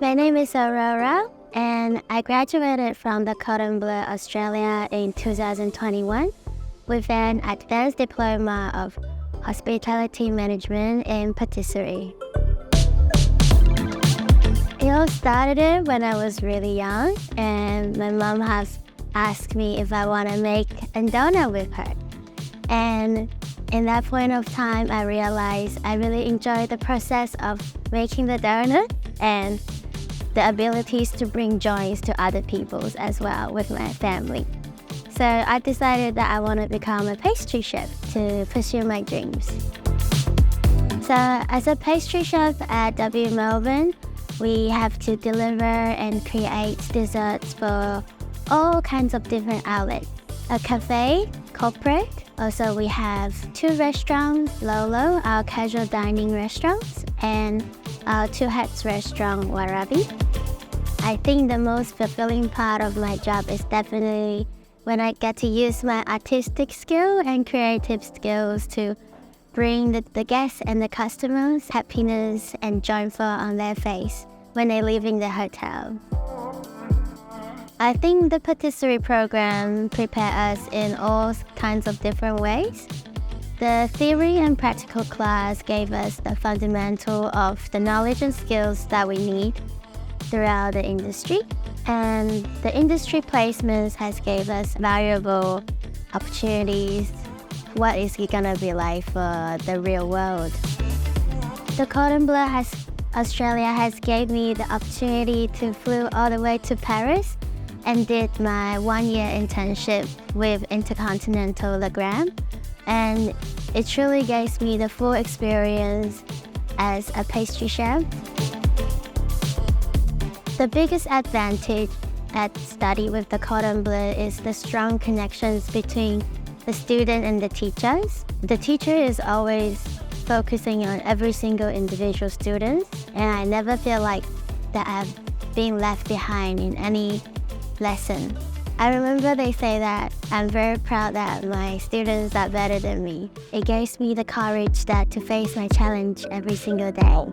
My name is Aurora, and I graduated from the Cordon Bleu Australia in 2021 with an advanced diploma of hospitality management in pâtisserie. It all started when I was really young, and my mom has asked me if I want to make a donut with her. And in that point of time, I realized I really enjoyed the process of making the donut and the abilities to bring joys to other people as well with my family. So I decided that I want to become a pastry chef to pursue my dreams. So as a pastry chef at W Melbourne, we have to deliver and create desserts for all kinds of different outlets. A cafe, corporate. Also, we have 2 restaurants, Lolo, our casual dining restaurants, and our 2 Hats restaurant, Warabi. I think the most fulfilling part of my job is definitely when I get to use my artistic skill and creative skills to bring the guests and the customers happiness and joyful on their face when they leave in the hotel. I think the pâtisserie program prepares us in all kinds of different ways. The theory and practical class gave us the fundamental of the knowledge and skills that we need throughout the industry, and the industry placements has gave us valuable opportunities. What is it gonna be like for the real world? The Cordon Bleu Australia has gave me the opportunity to flew all the way to Paris and did my 1-year internship with Intercontinental Le Grand, and it truly gave me the full experience as a pastry chef. The biggest advantage at study with the Cordon Bleu is the strong connections between the student and the teachers. The teacher is always focusing on every single individual student, and I never feel like that I've been left behind in any lesson. I remember they say that I'm very proud that my students are better than me. It gives me the courage to face my challenge every single day.